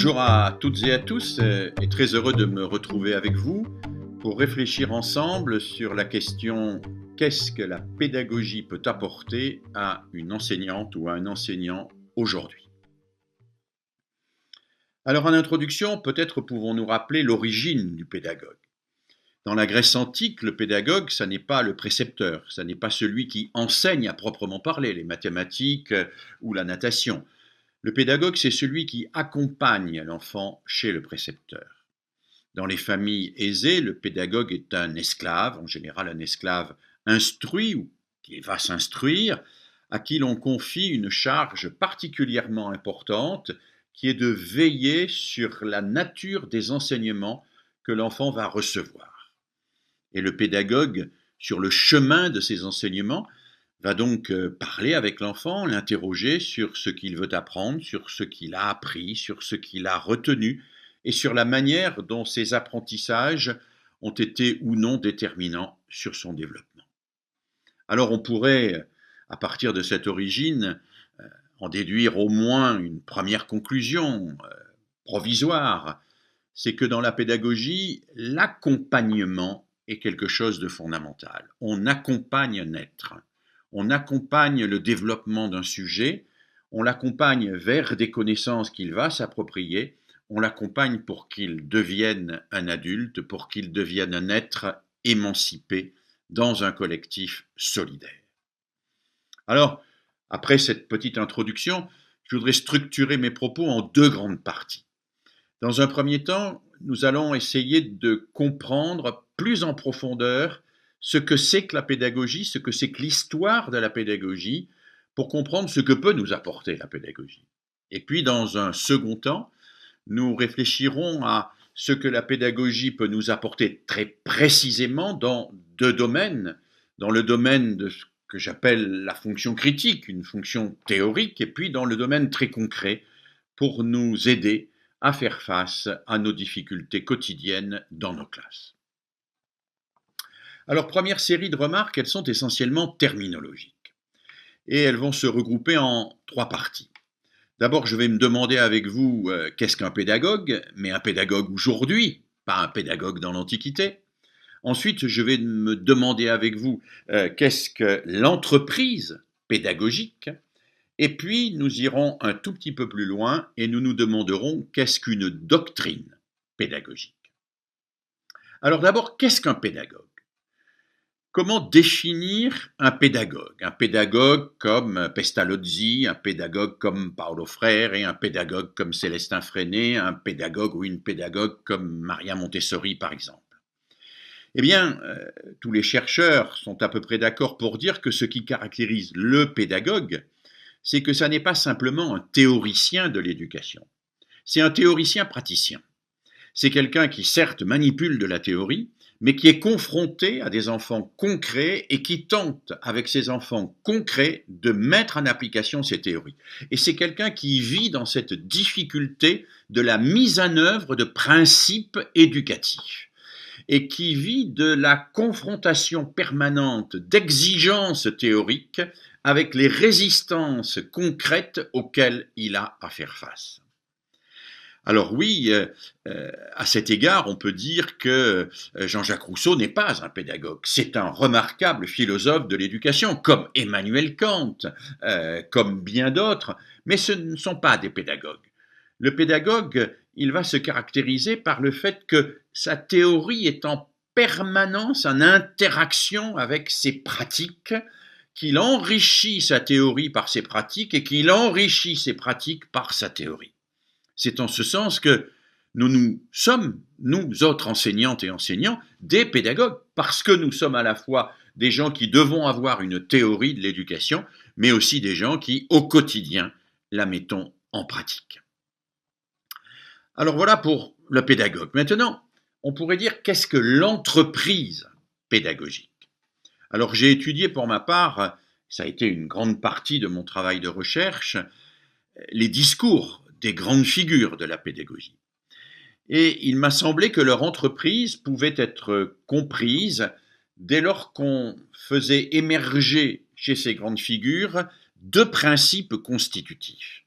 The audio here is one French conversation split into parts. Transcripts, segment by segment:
Bonjour à toutes et à tous, et très heureux de me retrouver avec vous pour réfléchir ensemble sur la question: qu'est-ce que la pédagogie peut apporter à une enseignante ou à un enseignant aujourd'hui? Alors en introduction, peut-être pouvons-nous rappeler l'origine du pédagogue. Dans la Grèce antique, le pédagogue, ça n'est pas le précepteur, ça n'est pas celui qui enseigne à proprement parler les mathématiques ou la natation. Le pédagogue, c'est celui qui accompagne l'enfant chez le précepteur. Dans les familles aisées, le pédagogue est un esclave, en général un esclave instruit ou qui va s'instruire, à qui l'on confie une charge particulièrement importante, qui est de veiller sur la nature des enseignements que l'enfant va recevoir. Et le pédagogue, sur le chemin de ces enseignements, va donc parler avec l'enfant, l'interroger sur ce qu'il veut apprendre, sur ce qu'il a appris, sur ce qu'il a retenu et sur la manière dont ces apprentissages ont été ou non déterminants sur son développement. Alors on pourrait, à partir de cette origine, en déduire au moins une première conclusion provisoire, c'est que dans la pédagogie, l'accompagnement est quelque chose de fondamental. On accompagne un être. On accompagne le développement d'un sujet, on l'accompagne vers des connaissances qu'il va s'approprier, on l'accompagne pour qu'il devienne un adulte, pour qu'il devienne un être émancipé dans un collectif solidaire. Alors, après cette petite introduction, je voudrais structurer mes propos en deux grandes parties. Dans un premier temps, nous allons essayer de comprendre plus en profondeur ce que c'est que la pédagogie, ce que c'est que l'histoire de la pédagogie, pour comprendre ce que peut nous apporter la pédagogie. Et puis, dans un second temps, nous réfléchirons à ce que la pédagogie peut nous apporter très précisément dans deux domaines. Dans le domaine de ce que j'appelle la fonction critique, une fonction théorique, et puis dans le domaine très concret, pour nous aider à faire face à nos difficultés quotidiennes dans nos classes. Alors, première série de remarques, elles sont essentiellement terminologiques. Et elles vont se regrouper en trois parties. D'abord, je vais me demander avec vous qu'est-ce qu'un pédagogue, mais un pédagogue aujourd'hui, pas un pédagogue dans l'Antiquité. Ensuite, je vais me demander avec vous qu'est-ce que l'entreprise pédagogique. Et puis, nous irons un tout petit peu plus loin et nous nous demanderons qu'est-ce qu'une doctrine pédagogique. Alors d'abord, qu'est-ce qu'un pédagogue? Comment définir un pédagogue? Un pédagogue comme Pestalozzi, un pédagogue comme Paulo Freire et un pédagogue comme Célestin Freinet, un pédagogue ou une pédagogue comme Maria Montessori par exemple. Eh bien, tous les chercheurs sont à peu près d'accord pour dire que ce qui caractérise le pédagogue, c'est que ça n'est pas simplement un théoricien de l'éducation, c'est un théoricien praticien. C'est quelqu'un qui certes manipule de la théorie, mais qui est confronté à des enfants concrets et qui tente, avec ces enfants concrets, de mettre en application ces théories. Et c'est quelqu'un qui vit dans cette difficulté de la mise en œuvre de principes éducatifs et qui vit de la confrontation permanente d'exigences théoriques avec les résistances concrètes auxquelles il a à faire face. Alors oui, à cet égard, on peut dire que Jean-Jacques Rousseau n'est pas un pédagogue. C'est un remarquable philosophe de l'éducation, comme Emmanuel Kant, comme bien d'autres, mais ce ne sont pas des pédagogues. Le pédagogue, il va se caractériser par le fait que sa théorie est en permanence en interaction avec ses pratiques, qu'il enrichit sa théorie par ses pratiques et qu'il enrichit ses pratiques par sa théorie. C'est en ce sens que nous sommes, nous autres enseignantes et enseignants, des pédagogues, parce que nous sommes à la fois des gens qui devons avoir une théorie de l'éducation, mais aussi des gens qui, au quotidien, la mettons en pratique. Alors voilà pour le pédagogue. Maintenant, on pourrait dire qu'est-ce que l'entreprise pédagogique? Alors j'ai étudié pour ma part, ça a été une grande partie de mon travail de recherche, les discours des grandes figures de la pédagogie. Et il m'a semblé que leur entreprise pouvait être comprise dès lors qu'on faisait émerger chez ces grandes figures deux principes constitutifs.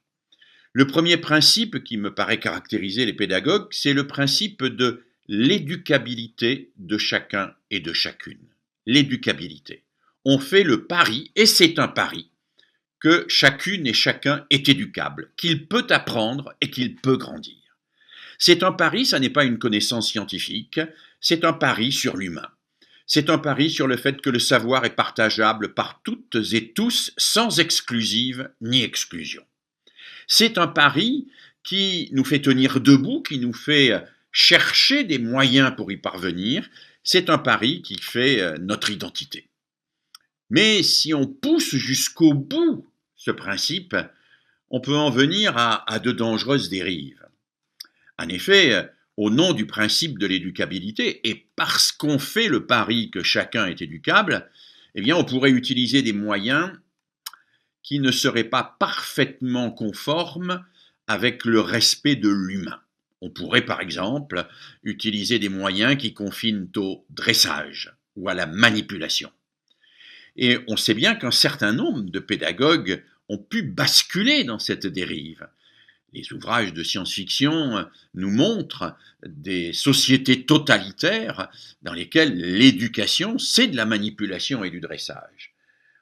Le premier principe qui me paraît caractériser les pédagogues, c'est le principe de l'éducabilité de chacun et de chacune. L'éducabilité. On fait le pari, et c'est un pari, que chacune et chacun est éducable, qu'il peut apprendre et qu'il peut grandir. C'est un pari, ça n'est pas une connaissance scientifique, c'est un pari sur l'humain. C'est un pari sur le fait que le savoir est partageable par toutes et tous, sans exclusive ni exclusion. C'est un pari qui nous fait tenir debout, qui nous fait chercher des moyens pour y parvenir. C'est un pari qui fait notre identité. Mais si on pousse jusqu'au bout ce principe, on peut en venir à de dangereuses dérives. En effet, au nom du principe de l'éducabilité, et parce qu'on fait le pari que chacun est éducable, eh bien, on pourrait utiliser des moyens qui ne seraient pas parfaitement conformes avec le respect de l'humain. On pourrait, par exemple, utiliser des moyens qui confinent au dressage ou à la manipulation. Et on sait bien qu'un certain nombre de pédagogues ont pu basculer dans cette dérive. Les ouvrages de science-fiction nous montrent des sociétés totalitaires dans lesquelles l'éducation, c'est de la manipulation et du dressage.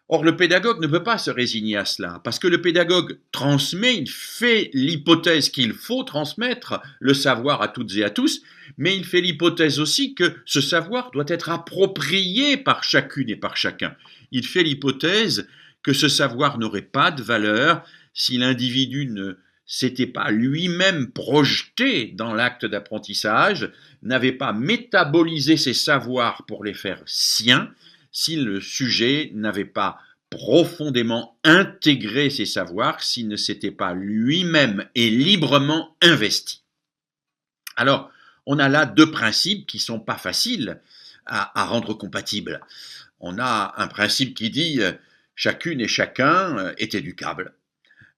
Or, le pédagogue ne peut pas se résigner à cela, parce que le pédagogue transmet, il fait l'hypothèse qu'il faut transmettre le savoir à toutes et à tous, mais il fait l'hypothèse aussi que ce savoir doit être approprié par chacune et par chacun. Il fait l'hypothèse que ce savoir n'aurait pas de valeur si l'individu ne s'était pas lui-même projeté dans l'acte d'apprentissage, n'avait pas métabolisé ses savoirs pour les faire siens, si le sujet n'avait pas profondément intégré ses savoirs, s'il ne s'était pas lui-même et librement investi. Alors, on a là deux principes qui ne sont pas faciles à rendre compatibles. On a un principe qui dit chacune et chacun est éducable.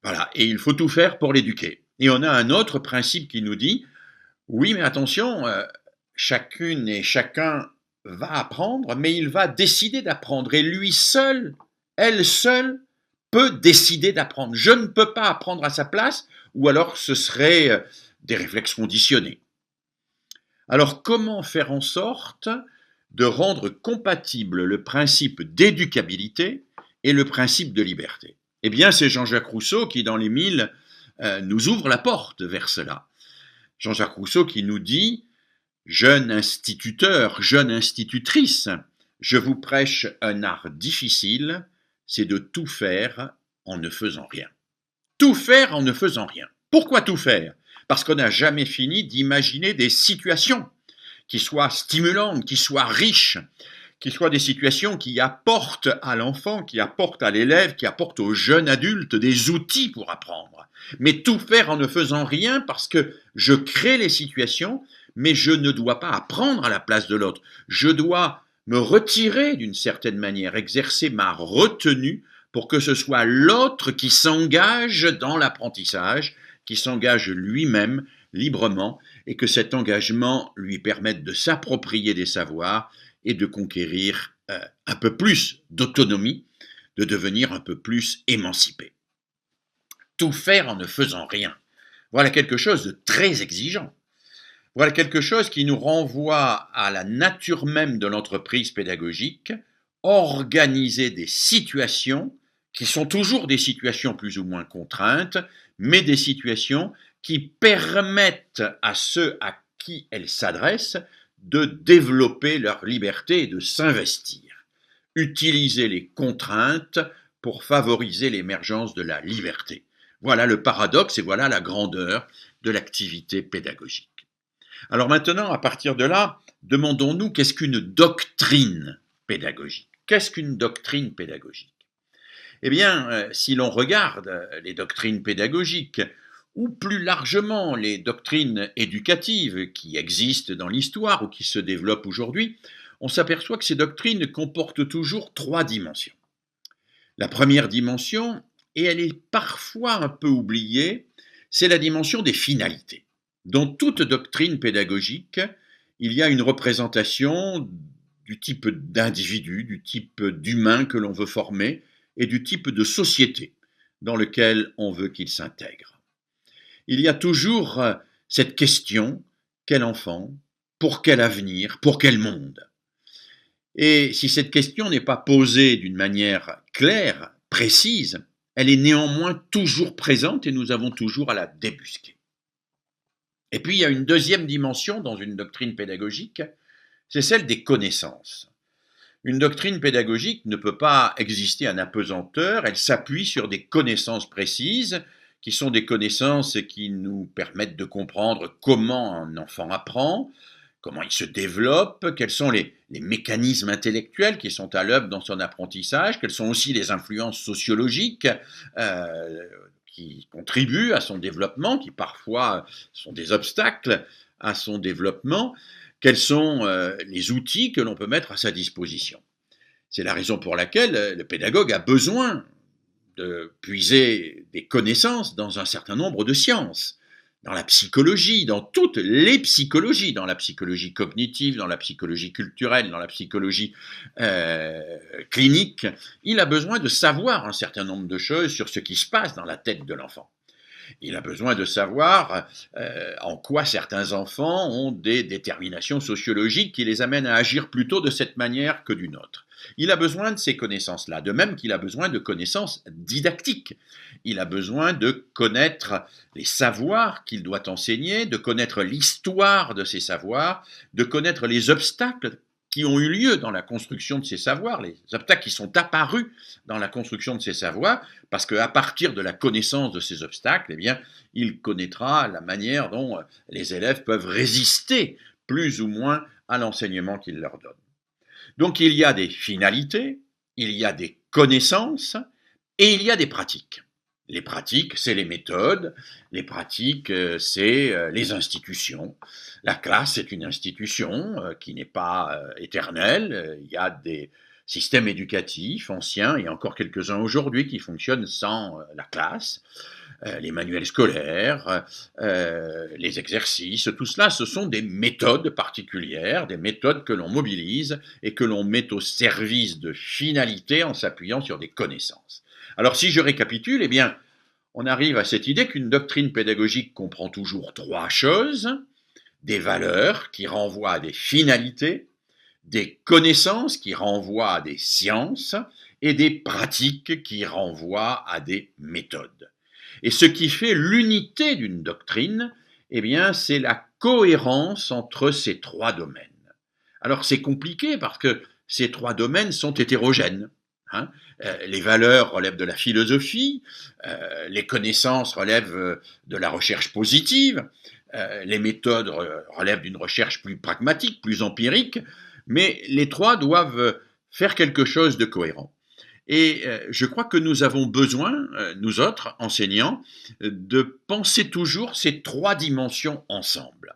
Voilà, et il faut tout faire pour l'éduquer. Et on a un autre principe qui nous dit oui, mais attention, chacune et chacun va apprendre, mais il va décider d'apprendre. Et lui seul, elle seule, peut décider d'apprendre. Je ne peux pas apprendre à sa place, ou alors ce serait des réflexes conditionnés. Alors, comment faire en sorte de rendre compatible le principe d'éducabilité et le principe de liberté? Eh bien, c'est Jean-Jacques Rousseau qui, dans les Mille, nous ouvre la porte vers cela. Jean-Jacques Rousseau qui nous dit « Jeune instituteur, jeune institutrice, je vous prêche un art difficile, c'est de tout faire en ne faisant rien. » Tout faire en ne faisant rien. Pourquoi tout faire? Parce qu'on n'a jamais fini d'imaginer des situations qui soient stimulantes, qui soient riches, qui soient des situations qui apportent à l'enfant, qui apportent à l'élève, qui apportent au jeune adulte des outils pour apprendre. Mais tout faire en ne faisant rien parce que je crée les situations, mais je ne dois pas apprendre à la place de l'autre. Je dois me retirer d'une certaine manière, exercer ma retenue pour que ce soit l'autre qui s'engage dans l'apprentissage, qui s'engage lui-même librement et que cet engagement lui permette de s'approprier des savoirs et de conquérir un peu plus d'autonomie, de devenir un peu plus émancipé. Tout faire en ne faisant rien. Voilà quelque chose de très exigeant. Voilà quelque chose qui nous renvoie à la nature même de l'entreprise pédagogique, organiser des situations qui sont toujours des situations plus ou moins contraintes, mais des situations qui permettent à ceux à qui elles s'adressent de développer leur liberté et de s'investir. Utiliser les contraintes pour favoriser l'émergence de la liberté. Voilà le paradoxe et voilà la grandeur de l'activité pédagogique. Alors maintenant, à partir de là, demandons-nous qu'est-ce qu'une doctrine pédagogique? Qu'est-ce qu'une doctrine pédagogique? Eh bien, si l'on regarde les doctrines pédagogiques, ou plus largement les doctrines éducatives qui existent dans l'histoire ou qui se développent aujourd'hui, on s'aperçoit que ces doctrines comportent toujours trois dimensions. La première dimension, et elle est parfois un peu oubliée, c'est la dimension des finalités. Dans toute doctrine pédagogique, il y a une représentation du type d'individu, du type d'humain que l'on veut former et du type de société dans lequel on veut qu'il s'intègre. Il y a toujours cette question, quel enfant, pour quel avenir, pour quel monde? Et si cette question n'est pas posée d'une manière claire, précise, elle est néanmoins toujours présente et nous avons toujours à la débusquer. Et puis il y a une deuxième dimension dans une doctrine pédagogique, c'est celle des connaissances. Une doctrine pédagogique ne peut pas exister en apesanteur, elle s'appuie sur des connaissances précises, qui sont des connaissances qui nous permettent de comprendre comment un enfant apprend, comment il se développe, quels sont les mécanismes intellectuels qui sont à l'œuvre dans son apprentissage, quelles sont aussi les influences sociologiques qui contribuent à son développement, qui parfois sont des obstacles à son développement, quels sont les outils que l'on peut mettre à sa disposition. C'est la raison pour laquelle le pédagogue a besoin de puiser des connaissances dans un certain nombre de sciences, dans la psychologie, dans toutes les psychologies, dans la psychologie cognitive, dans la psychologie culturelle, dans la psychologie clinique. Il a besoin de savoir un certain nombre de choses sur ce qui se passe dans la tête de l'enfant. Il a besoin de savoir en quoi certains enfants ont des déterminations sociologiques qui les amènent à agir plutôt de cette manière que d'une autre. Il a besoin de ces connaissances-là, de même qu'il a besoin de connaissances didactiques. Il a besoin de connaître les savoirs qu'il doit enseigner, de connaître l'histoire de ces savoirs, de connaître les obstacles qui ont eu lieu dans la construction de ces savoirs, les obstacles qui sont apparus dans la construction de ces savoirs, parce qu'à partir de la connaissance de ces obstacles, eh bien, il connaîtra la manière dont les élèves peuvent résister plus ou moins à l'enseignement qu'il leur donne. Donc il y a des finalités, il y a des connaissances et il y a des pratiques. Les pratiques, c'est les méthodes, les pratiques, c'est les institutions. La classe est une institution qui n'est pas éternelle. Il y a des systèmes éducatifs anciens et encore quelques-uns aujourd'hui qui fonctionnent sans la classe. Les manuels scolaires, les exercices, tout cela, ce sont des méthodes particulières, des méthodes que l'on mobilise et que l'on met au service de finalités en s'appuyant sur des connaissances. Alors si je récapitule, eh bien, on arrive à cette idée qu'une doctrine pédagogique comprend toujours trois choses: des valeurs qui renvoient à des finalités, des connaissances qui renvoient à des sciences et des pratiques qui renvoient à des méthodes. Et ce qui fait l'unité d'une doctrine, eh bien, c'est la cohérence entre ces trois domaines. Alors c'est compliqué parce que ces trois domaines sont hétérogènes. Les valeurs relèvent de la philosophie, les connaissances relèvent de la recherche positive, les méthodes relèvent d'une recherche plus pragmatique, plus empirique, mais les trois doivent faire quelque chose de cohérent. Et je crois que nous avons besoin, nous autres enseignants, de penser toujours ces trois dimensions ensemble.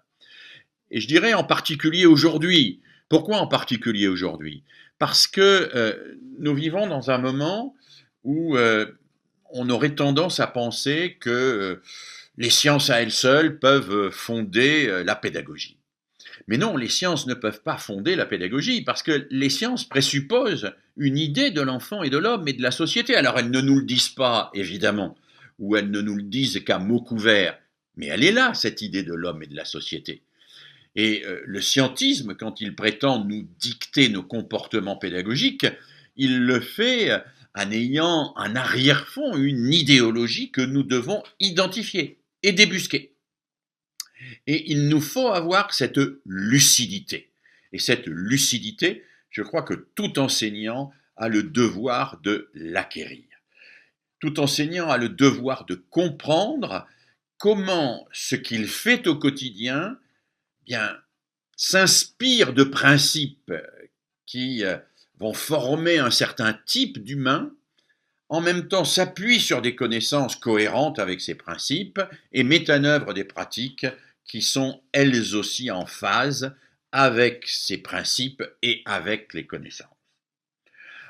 Et je dirais en particulier aujourd'hui. Pourquoi en particulier aujourd'hui? Parce que nous vivons dans un moment où on aurait tendance à penser que les sciences à elles seules peuvent fonder la pédagogie. Mais non, les sciences ne peuvent pas fonder la pédagogie, parce que les sciences présupposent une idée de l'enfant et de l'homme et de la société. Alors elles ne nous le disent pas, évidemment, ou elles ne nous le disent qu'à mots couverts, mais elle est là, cette idée de l'homme et de la société. Et le scientisme, quand il prétend nous dicter nos comportements pédagogiques, il le fait en ayant un arrière-fond, une idéologie que nous devons identifier et débusquer. Et il nous faut avoir cette lucidité. Et cette lucidité, je crois que tout enseignant a le devoir de l'acquérir. Tout enseignant a le devoir de comprendre comment ce qu'il fait au quotidien s'inspire de principes qui vont former un certain type d'humain, en même temps s'appuie sur des connaissances cohérentes avec ces principes et met en œuvre des pratiques qui sont elles aussi en phase avec ces principes et avec les connaissances.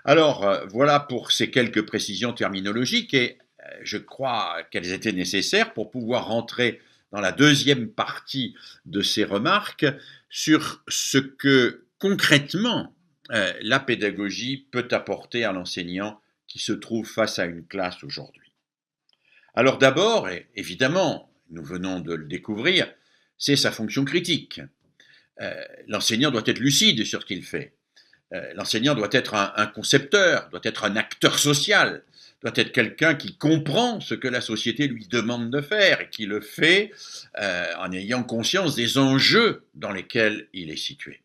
Alors voilà pour ces quelques précisions terminologiques et je crois qu'elles étaient nécessaires pour pouvoir rentrer dans la deuxième partie de ces remarques sur ce que concrètement la pédagogie peut apporter à l'enseignant qui se trouve face à une classe aujourd'hui. Alors d'abord, évidemment, nous venons de le découvrir, c'est sa fonction critique. L'enseignant doit être lucide sur ce qu'il fait. L'enseignant doit être un concepteur, doit être un acteur social, doit être quelqu'un qui comprend ce que la société lui demande de faire et qui le fait en ayant conscience des enjeux dans lesquels il est situé.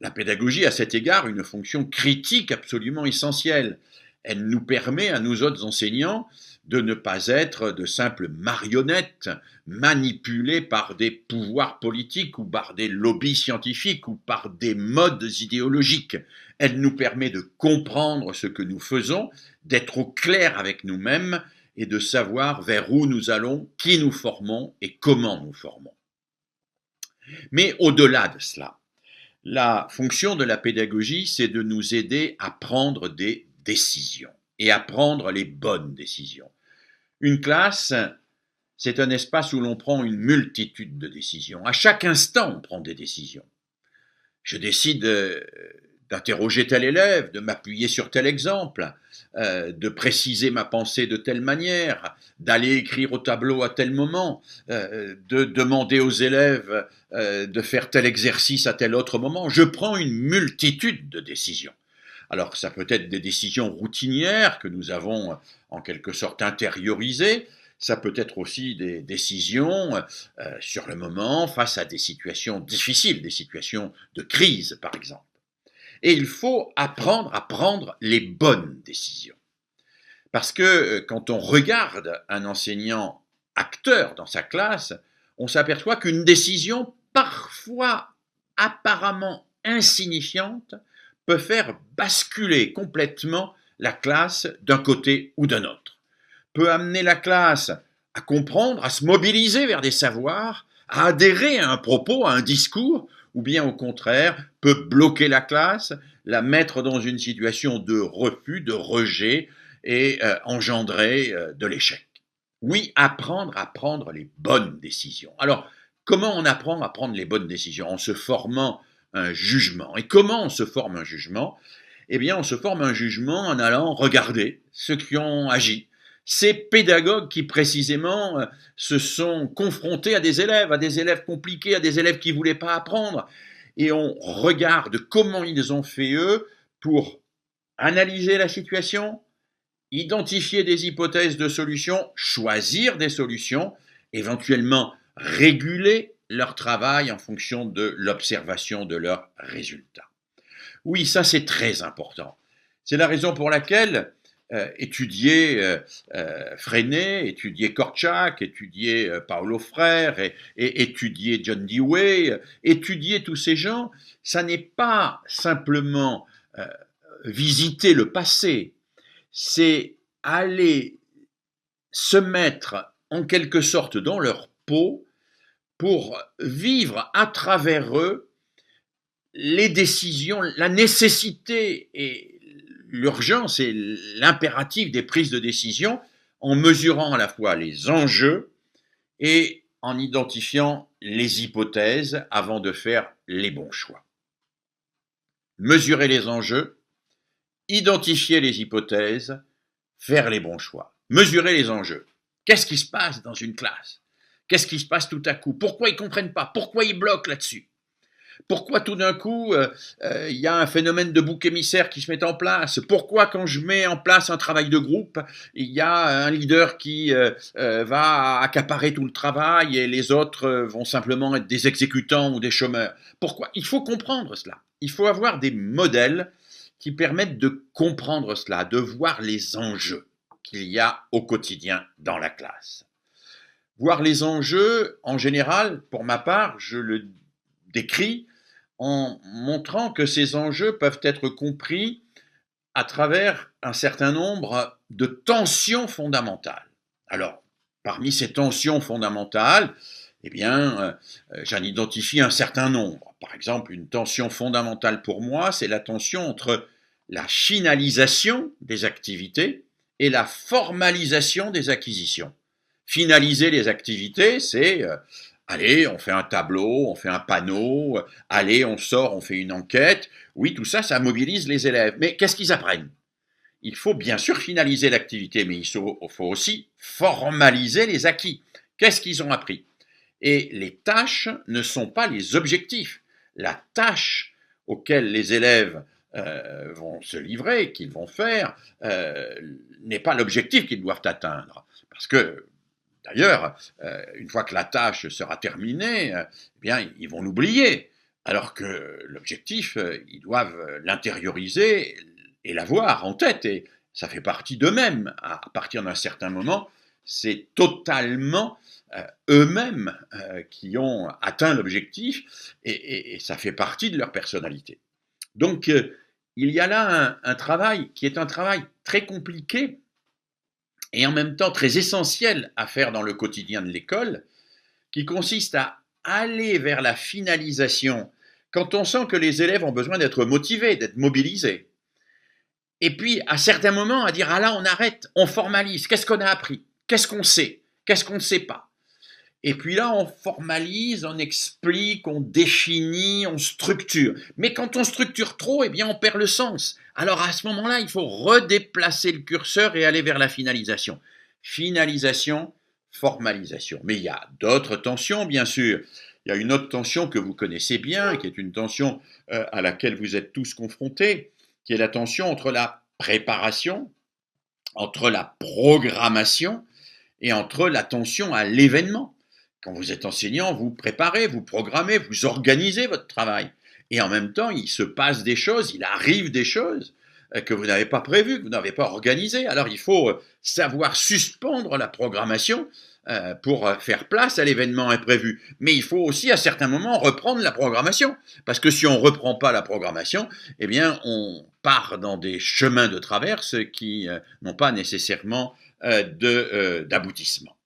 La pédagogie a à cet égard une fonction critique absolument essentielle. Elle nous permet à nous autres enseignants de ne pas être de simples marionnettes manipulées par des pouvoirs politiques ou par des lobbies scientifiques ou par des modes idéologiques. Elle nous permet de comprendre ce que nous faisons, d'être au clair avec nous-mêmes et de savoir vers où nous allons, qui nous formons et comment nous formons. Mais au-delà de cela, la fonction de la pédagogie, c'est de nous aider à prendre des décisions et à prendre les bonnes décisions. Une classe, c'est un espace où l'on prend une multitude de décisions. À chaque instant, on prend des décisions. Je décide d'interroger tel élève, de m'appuyer sur tel exemple, de préciser ma pensée de telle manière, d'aller écrire au tableau à tel moment, de demander aux élèves de faire tel exercice à tel autre moment. Je prends une multitude de décisions. Alors ça peut être des décisions routinières que nous avons en quelque sorte intériorisées, ça peut être aussi des décisions sur le moment face à des situations difficiles, des situations de crise par exemple. Et il faut apprendre à prendre les bonnes décisions. Parce que quand on regarde un enseignant acteur dans sa classe, on s'aperçoit qu'une décision parfois apparemment insignifiante peut faire basculer complètement la classe d'un côté ou d'un autre, peut amener la classe à comprendre, à se mobiliser vers des savoirs, à adhérer à un propos, à un discours, ou bien au contraire, peut bloquer la classe, la mettre dans une situation de refus, de rejet et engendrer de l'échec. Oui, apprendre à prendre les bonnes décisions. Alors, comment on apprend à prendre les bonnes décisions? En se formant un jugement. Et comment on se forme un jugement? Eh bien, on se forme un jugement en allant regarder ceux qui ont agi. Ces pédagogues qui, précisément, se sont confrontés à des élèves compliqués, à des élèves qui ne voulaient pas apprendre. Et on regarde comment ils ont fait, eux, pour analyser la situation, identifier des hypothèses de solutions, choisir des solutions, éventuellement réguler leur travail en fonction de l'observation de leurs résultats. Oui, ça c'est très important. C'est la raison pour laquelle étudier Freinet, étudier Kortchak, étudier Paulo Freire, et étudier John Dewey, étudier tous ces gens, ça n'est pas simplement visiter le passé, c'est aller se mettre en quelque sorte dans leur peau pour vivre à travers eux les décisions, la nécessité et l'urgence et l'impératif des prises de décision en mesurant à la fois les enjeux et en identifiant les hypothèses avant de faire les bons choix. Mesurer les enjeux, identifier les hypothèses, faire les bons choix. Mesurer les enjeux. Qu'est-ce qui se passe dans une classe? Qu'est-ce qui se passe tout à coup? Pourquoi ils ne comprennent pas? Pourquoi ils bloquent là-dessus? Pourquoi tout d'un coup, il y a un phénomène de bouc émissaire qui se met en place? Pourquoi quand je mets en place un travail de groupe, il y a un leader qui va accaparer tout le travail et les autres vont simplement être des exécutants ou des chômeurs? Pourquoi? Il faut comprendre cela. Il faut avoir des modèles qui permettent de comprendre cela, de voir les enjeux qu'il y a au quotidien dans la classe. Voir les enjeux, en général, pour ma part, je le décrit en montrant que ces enjeux peuvent être compris à travers un certain nombre de tensions fondamentales. Alors, parmi ces tensions fondamentales, eh bien, j'en identifie un certain nombre. Par exemple, une tension fondamentale pour moi, c'est la tension entre la finalisation des activités et la formalisation des acquisitions. Finaliser les activités, c'est allez, on fait un tableau, on fait un panneau, allez, on sort, on fait une enquête. Oui, tout ça, ça mobilise les élèves. Mais qu'est-ce qu'ils apprennent? Il faut bien sûr finaliser l'activité, mais il faut aussi formaliser les acquis. Qu'est-ce qu'ils ont appris? Et les tâches ne sont pas les objectifs. La tâche auxquelles les élèves vont se livrer, qu'ils vont faire, n'est pas l'objectif qu'ils doivent atteindre. Parce que, d'ailleurs, une fois que la tâche sera terminée, eh bien, ils vont l'oublier. Alors que l'objectif, ils doivent l'intérioriser et l'avoir en tête. Et ça fait partie d'eux-mêmes. À partir d'un certain moment, c'est totalement eux-mêmes qui ont atteint l'objectif et ça fait partie de leur personnalité. Donc, il y a là un travail qui est un travail très compliqué et en même temps très essentiel à faire dans le quotidien de l'école, qui consiste à aller vers la finalisation quand on sent que les élèves ont besoin d'être motivés, d'être mobilisés. Et puis, à certains moments, à dire, ah là, on arrête, on formalise, qu'est-ce qu'on a appris? Qu'est-ce qu'on sait? Qu'est-ce qu'on ne sait pas? Et puis là, on formalise, on explique, on définit, on structure. Mais quand on structure trop, eh bien, on perd le sens. Alors à ce moment-là, il faut redéplacer le curseur et aller vers la finalisation. Finalisation, formalisation. Mais il y a d'autres tensions, bien sûr. Il y a une autre tension que vous connaissez bien, qui est une tension à laquelle vous êtes tous confrontés, qui est la tension entre la préparation, entre la programmation et entre l'attention à l'événement. Quand vous êtes enseignant, vous préparez, vous programmez, vous organisez votre travail. Et en même temps, il se passe des choses, il arrive des choses que vous n'avez pas prévues, que vous n'avez pas organisées. Alors il faut savoir suspendre la programmation pour faire place à l'événement imprévu. Mais il faut aussi à certains moments reprendre la programmation. Parce que si on ne reprend pas la programmation, eh bien on part dans des chemins de traverse qui n'ont pas nécessairement d'aboutissement.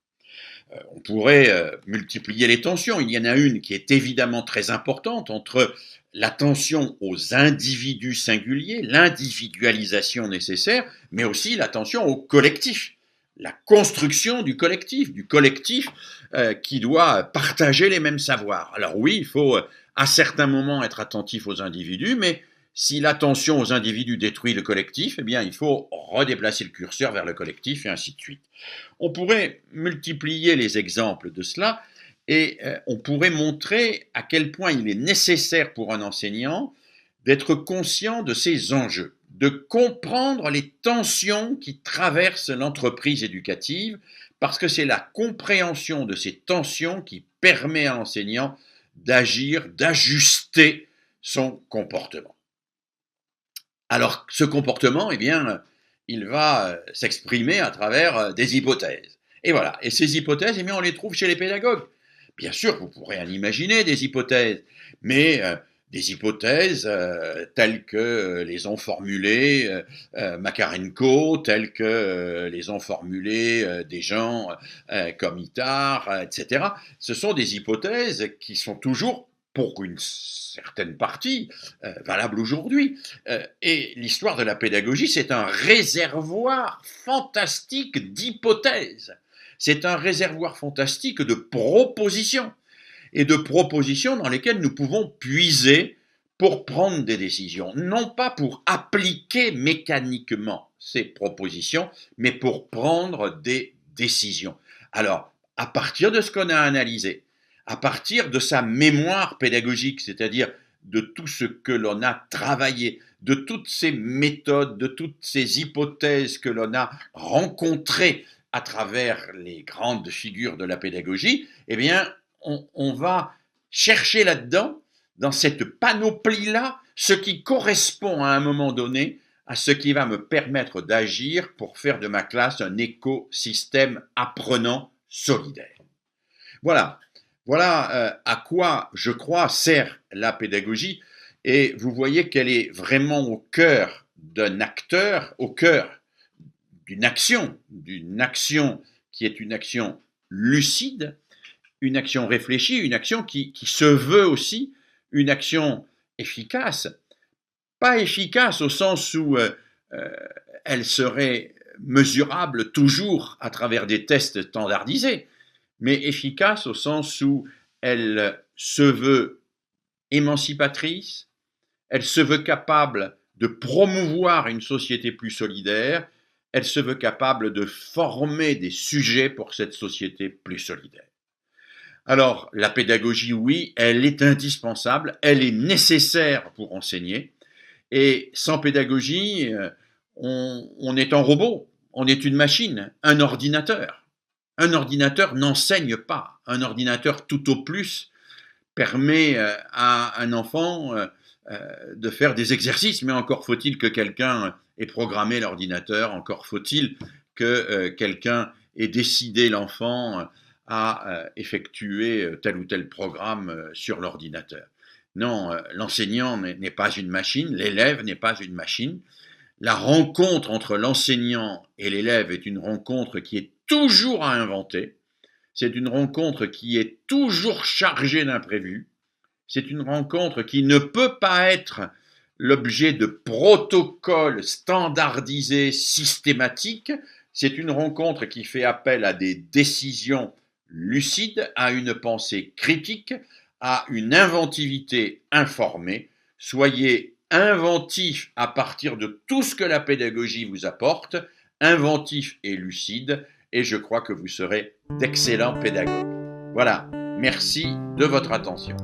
On pourrait multiplier les tensions. Il y en a une qui est évidemment très importante entre l'attention aux individus singuliers, l'individualisation nécessaire, mais aussi l'attention au collectif, la construction du collectif qui doit partager les mêmes savoirs. Alors oui, il faut à certains moments être attentif aux individus, mais si l'attention aux individus détruit le collectif, eh bien il faut redéplacer le curseur vers le collectif et ainsi de suite. On pourrait multiplier les exemples de cela et on pourrait montrer à quel point il est nécessaire pour un enseignant d'être conscient de ces enjeux, de comprendre les tensions qui traversent l'entreprise éducative, parce que c'est la compréhension de ces tensions qui permet à l'enseignant d'agir, d'ajuster son comportement. Alors, ce comportement, eh bien, il va s'exprimer à travers des hypothèses. Et voilà. Et ces hypothèses, eh bien, on les trouve chez les pédagogues. Bien sûr, vous pourrez en imaginer des hypothèses, mais des hypothèses telles que les ont formulées Makarenko, telles que les ont formulées des gens comme Itard, etc. Ce sont des hypothèses qui sont toujours, pour une certaine partie, valables aujourd'hui. Et l'histoire de la pédagogie, c'est un réservoir fantastique d'hypothèses. C'est un réservoir fantastique de propositions, et de propositions dans lesquelles nous pouvons puiser pour prendre des décisions. Non pas pour appliquer mécaniquement ces propositions, mais pour prendre des décisions. Alors, à partir de ce qu'on a analysé, à partir de sa mémoire pédagogique, c'est-à-dire de tout ce que l'on a travaillé, de toutes ces méthodes, de toutes ces hypothèses que l'on a rencontrées à travers les grandes figures de la pédagogie, eh bien, on va chercher là-dedans, dans cette panoplie-là, ce qui correspond à un moment donné à ce qui va me permettre d'agir pour faire de ma classe un écosystème apprenant solidaire. Voilà. Voilà à quoi, je crois, sert la pédagogie. Et vous voyez qu'elle est vraiment au cœur d'un acteur, au cœur d'une action qui est une action lucide, une action réfléchie, une action qui se veut aussi une action efficace. Pas efficace au sens où elle serait mesurable toujours à travers des tests standardisés, mais efficace au sens où elle se veut émancipatrice, elle se veut capable de promouvoir une société plus solidaire, elle se veut capable de former des sujets pour cette société plus solidaire. Alors, la pédagogie, oui, elle est indispensable, elle est nécessaire pour enseigner, et sans pédagogie, on est un robot, on est une machine, un ordinateur. Un ordinateur n'enseigne pas, un ordinateur tout au plus permet à un enfant de faire des exercices, mais encore faut-il que quelqu'un ait programmé l'ordinateur, encore faut-il que quelqu'un ait décidé l'enfant à effectuer tel ou tel programme sur l'ordinateur. Non, l'enseignant n'est pas une machine, l'élève n'est pas une machine. La rencontre entre l'enseignant et l'élève est une rencontre qui est toujours à inventer. C'est une rencontre qui est toujours chargée d'imprévus. C'est une rencontre qui ne peut pas être l'objet de protocoles standardisés systématiques. C'est une rencontre qui fait appel à des décisions lucides, à une pensée critique, à une inventivité informée. Soyez inventif à partir de tout ce que la pédagogie vous apporte, inventif et lucide, et je crois que vous serez d'excellents pédagogues. Voilà, merci de votre attention.